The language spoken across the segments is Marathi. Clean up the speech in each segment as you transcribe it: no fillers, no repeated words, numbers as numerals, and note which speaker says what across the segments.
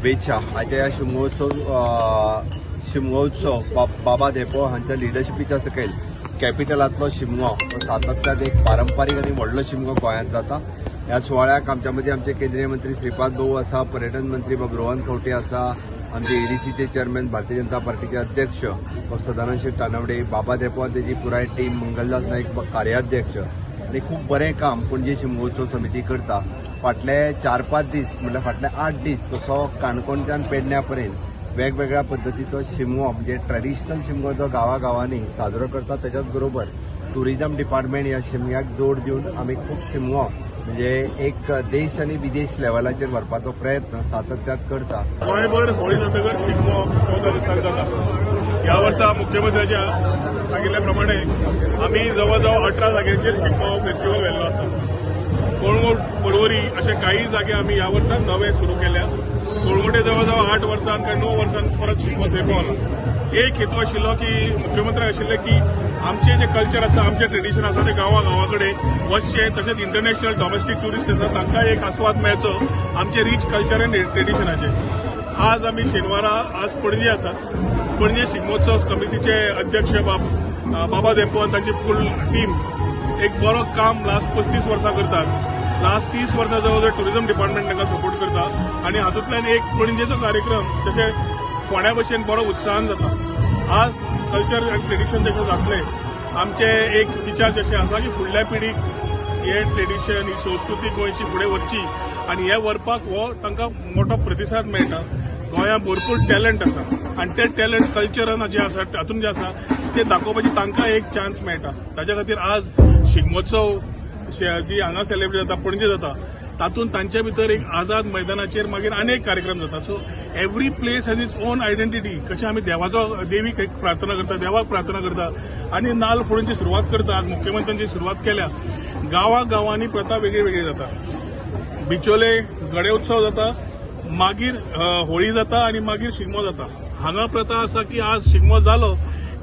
Speaker 1: शुभेच्छा. आजच्या या शिमगोत्सव बाबा देपो हांच्या लिडरशिपीच्या सकयल कॅपिटलांतलो शिमगो सातत्यान एक पारंपारीक आनी व्हडलो शिमगो गोंयांत जाता. ह्या सुवाळ्याक आमच्या मदीं आमचे केंद्रीय मंत्री श्रीपाद भाऊ आसा, पर्यटन मंत्री बाब रोहन खंवटे आसा, आमचे एडीसीचे चेअरमॅन भारतीय जनता पार्टीचे अध्यक्ष सदानंद शेट तानवडे, बाबा देपो तेजी पुराय टीम, मंगलदास नाईक कार्याध्यक्ष आनी खूब बरें काम पणजे शिमगोत्सव समिती करता. फाटले 4-5 दीस म्हणल्यार फाटले 8 दीस तसो काणकोणच्यान पेडण्या पर्यंत वेगवेगळ्या पद्दतीचो शिमगो म्हणजे ट्रेडिशनल शिमगो जो गांवांनी साजरो करता. त्याच्याच बरोबर टुरिझम डिपार्टमेंट ह्या शिमग्याक जोड दिवन आमी खूब शिमगो म्हणजे एक देश आनी विदेश लेवलाचेर व्हरपाचो प्रयत्न सातत्यान करता.
Speaker 2: गोंयभर होळी जातकर शिगमो 14 दिसांक जाता. ह्या वर्सा मुख्यमंत्र्याच्या सांगिल्ल्या प्रमाणे आमी जवळ 18 जाग्यांचेर शिगमो फेस्टिवल व्हेल्लो आसा. कोळंगूट, पर्वरी असे काही जागे आमी ह्या वर्साक नवे सुरू केल्या. कोळंगुटे जवळ 8 वर्सांक काय 9 वर्सांक परत शिगमो थंय पावला. एक हेतू आशिल्लो की मुख्यमंत्री आशिल्ले की आमचे जे कल्चर आसा, आमचे ट्रेडिशन आसा ते गांवागांवाकडे वचचे, तशेंच इंटरनॅशनल डॉमेस्टीक ट्युरिस्ट आसा तांकां एक आस्वाद मेळचो आमचे रीच कल्चर एंड ट्रेडिशनाचे. आज आमी शेनवारा आज पणजे आसा. पणजे शिगमोत्सव समितीचे अध्यक्ष बाबा देपो आनी तांची फूल टीम एक बरो काम लास्ट 35 वर्सां करतात. लास्ट 30 वर्सां जवळ टुरिझम डिपार्टमेंट तांकां सपोर्ट करता आनी हातूंतल्यान एक पणजेचो कार्यक्रम तशें फोंड्या भशेन बरो उत्साहान जाता. आज कल्चर आनी ट्रेडिशन जशें जातले आमचे एक विचार जशें आसा की फुडल्या पिढीक हे ट्रेडिशन ही संस्कृती गोंयची फुडें व्हरची आनी हे व्हरपाक हो तांकां मोठो प्रतिसाद मेळटा. गोंयांत भरपूर टॅलंट आसा आनी ते टॅलंट कल्चरान जे आसा हातूंत जे आसा ते दाखोवपाची तांकां एक चान्स मेळटा. ताच्या खातीर आज शिगमोत्सव जी हांगा सेलिब्रेट जाता पणजे जाता तातूंत तांचे भितर एक आझाद मैदानाचेर मागीर अनेक कार्यक्रम जाता. So every place has its own identity. कशें आमी देवीक एक प्रार्थना करता, देवाक प्रार्थना करता आनी नाल्ल फोडूंची सुरवात करता. आज मुख्यमंत्र्यांची सुरवात केल्या. गांवांनी प्रथा वेगळी वेगळी जाता. बिचोले गडे उत्सव जाता, मागीर होळी जाता आनी मागीर शिगमो जाता. हांगा प्रथा आसा की आज शिगमो जालो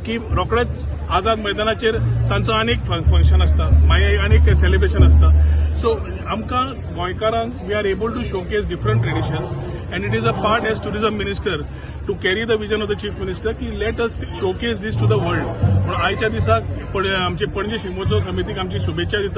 Speaker 2: की रोखडेच आझाद मैदानाचेर तांचो अनेक फंक्शन आसता, मागीर अनेक सेलिब्रेशन आसता. सो आमकां गोंयकारांक we are able to showcase different traditions and it is a part as tourism minister to carry the vision of the chief minister की let us showcase these to the world. म्हणून आयच्या दिसाक आमचे पणजे शिगमोत्सव समितीक आमची शुभेच्छा दिता.